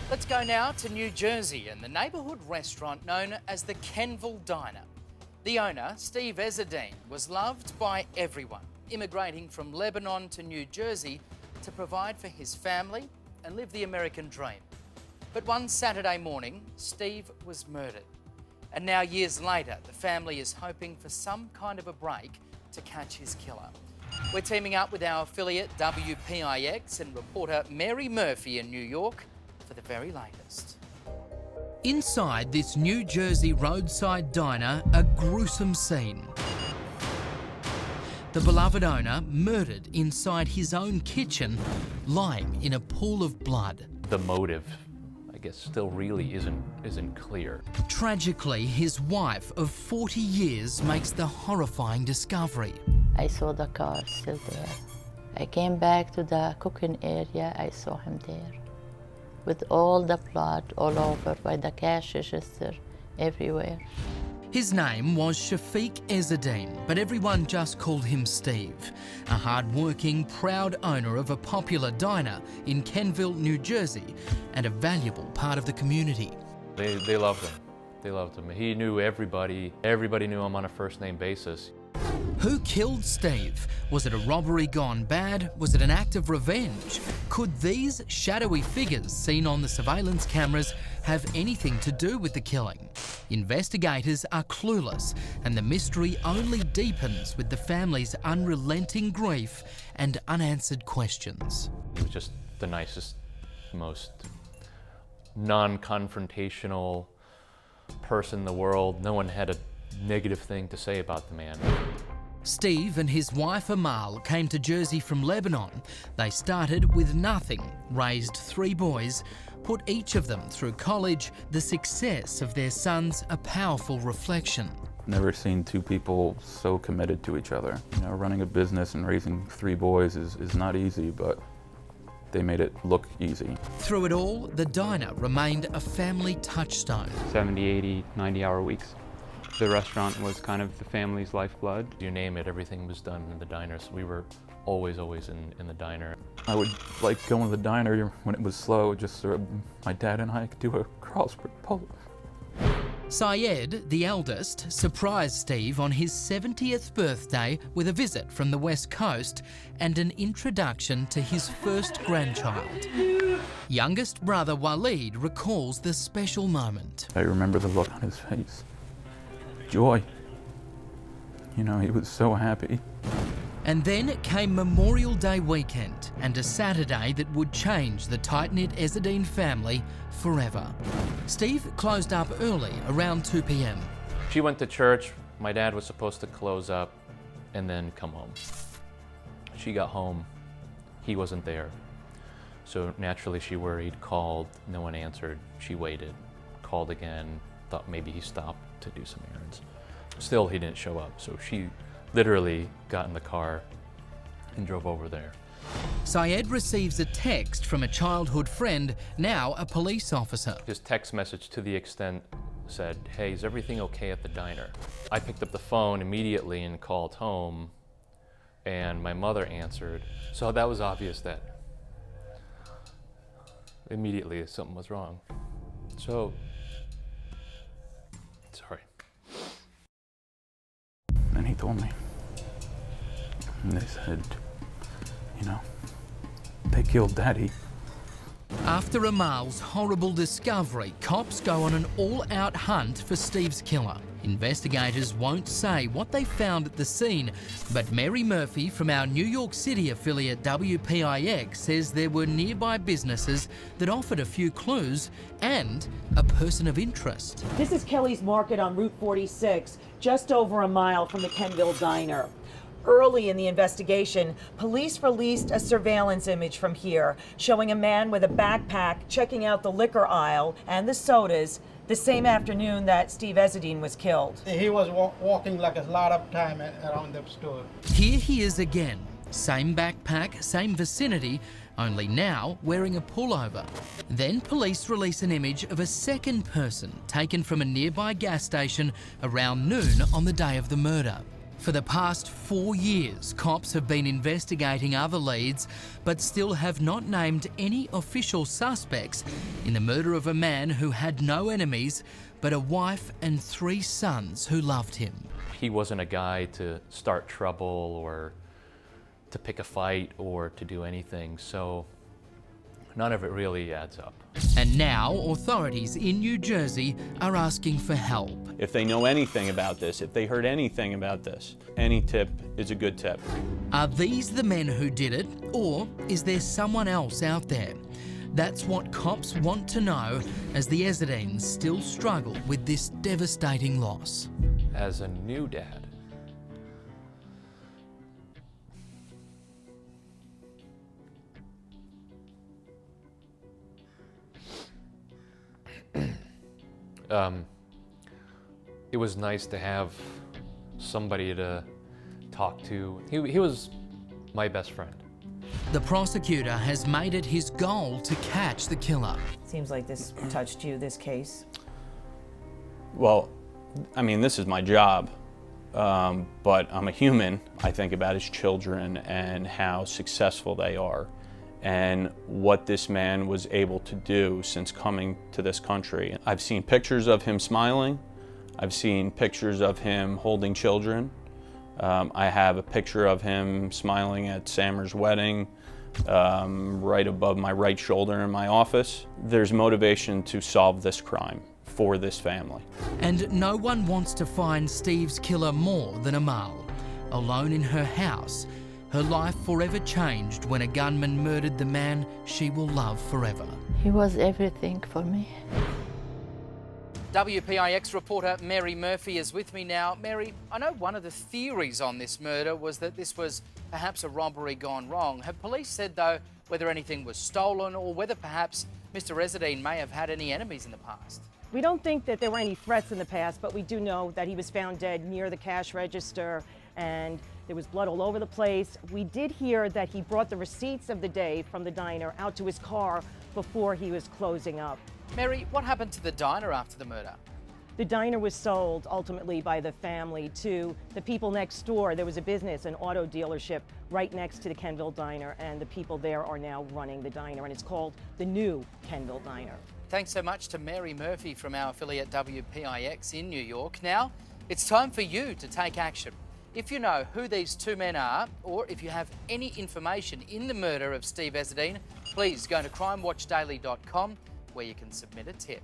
Let's go now to New Jersey and the neighbourhood restaurant known as the Ville Diner. The owner, Steve Ezzedine, was loved by everyone, immigrating from Lebanon to New Jersey to provide for his family and live the American dream. But one Saturday morning, Steve was murdered. And now, years later, the family is hoping for some kind of a break to catch his killer. We're teaming up with our affiliate WPIX and reporter Mary Murphy in New York for the very latest. Inside this New Jersey roadside diner, a gruesome scene. The beloved owner murdered inside his own kitchen, lying in a pool of blood. The motive, I guess, still really isn't clear. Tragically, his wife of 40 years makes the horrifying discovery. I saw the car still there. I came back to the cooking area, I saw him there. With all the blood all over by the cash register, everywhere. His name was Shafiq Ezzedine, but everyone just called him Steve, a hard-working, proud owner of a popular diner in Kenville, New Jersey, and a valuable part of the community. They loved him. They loved him. He knew everybody. Everybody knew him on a first-name basis. Who killed Steve? Was it a robbery gone bad? Was it an act of revenge? Could these shadowy figures seen on the surveillance cameras have anything to do with the killing? Investigators are clueless, and the mystery only deepens with the family's unrelenting grief and unanswered questions. He was just the nicest, most non-confrontational person in the world. No one had a negative thing to say about the man. Steve and his wife Amal came to Jersey from Lebanon. They started with nothing, raised 3 boys, put each of them through college. The success of their sons a powerful reflection. Never seen 2 people so committed to each other. You know, running a business and raising 3 boys is not easy, but they made it look easy. Through it all, the diner remained a family touchstone. 70, 80, 90-hour weeks. The restaurant was kind of the family's lifeblood. You name it, everything was done in the diner, so we were always in the diner. I would like going to the diner when it was slow, just so my dad and I could do a crossword puzzle. Syed, the eldest, surprised Steve on his 70th birthday with a visit from the West Coast and an introduction to his first grandchild. Youngest brother Waleed recalls the special moment. I remember the look on his face. Joy. You know, he was so happy. And then came Memorial Day weekend and a Saturday that would change the tight-knit Ezzedine family forever. Steve closed up early, around 2 p.m. She went to church. My dad was supposed to close up and then come home. She got home. He wasn't there. So naturally she worried, called, no one answered. She waited, called again, thought maybe he stopped to do some errands. Still, he didn't show up, so she literally got in the car and drove over there. Syed receives a text from a childhood friend, now a police officer. His text message to the extent said, "Hey, is everything okay at the diner?" I picked up the phone immediately and called home, and my mother answered. So that was obvious that immediately something was wrong. So, sorry. And he told me. And they said, you know, they killed Daddy. After Amal's horrible discovery, cops go on an all-out hunt for Steve's killer. Investigators won't say what they found at the scene, but Mary Murphy from our New York City affiliate WPIX says there were nearby businesses that offered a few clues and a person of interest. This is Kelly's Market on Route 46, just over a mile from the Kenville Diner. Early in the investigation, police released a surveillance image from here showing a man with a backpack checking out the liquor aisle and the sodas the same afternoon that Steve Ezzedine was killed. He was walking like a lot of time around the store. Here he is again. Same backpack, same vicinity, only now wearing a pullover. Then police release an image of a second person taken from a nearby gas station around noon on the day of the murder. For the past 4 years, cops have been investigating other leads, but still have not named any official suspects in the murder of a man who had no enemies, but a wife and 3 sons who loved him. He wasn't a guy to start trouble or to pick a fight or to do anything, so none of it really adds up. And now authorities in New Jersey are asking for help. If they know anything about this, if they heard anything about this, any tip is a good tip. Are these the men who did it, or is there someone else out there? That's what cops want to know as the Ezzedeens still struggle with this devastating loss. As a new dad, it was nice to have somebody to talk to. He was my best friend. The prosecutor has made it his goal to catch the killer. Seems like this touched you, this case. Well, I mean, this is my job, but I'm a human. I think about his children and how successful they are and what this man was able to do since coming to this country. I've seen pictures of him smiling. I've seen pictures of him holding children. I have a picture of him smiling at Samer's wedding, right above my right shoulder in my office. There's motivation to solve this crime for this family. And no one wants to find Steve's killer more than Amal. Alone in her house, her life forever changed when a gunman murdered the man she will love forever. He was everything for me. WPIX reporter Mary Murphy is with me now. Mary, I know one of the theories on this murder was that this was perhaps a robbery gone wrong. Have police said, though, whether anything was stolen or whether perhaps Mr. Ezzedine may have had any enemies in the past? We don't think that there were any threats in the past, but we do know that he was found dead near the cash register and there was blood all over the place. We did hear that he brought the receipts of the day from the diner out to his car before he was closing up. Mary, what happened to the diner after the murder? The diner was sold ultimately by the family to the people next door. There was a business, an auto dealership right next to the Kenville Diner, and the people there are now running the diner, and it's called the new Kenville Diner. Thanks so much to Mary Murphy from our affiliate WPIX in New York. Now, it's time for you to take action. If you know who these 2 men are, or if you have any information in the murder of Steve Ezzedine, please go to crimewatchdaily.com where you can submit a tip.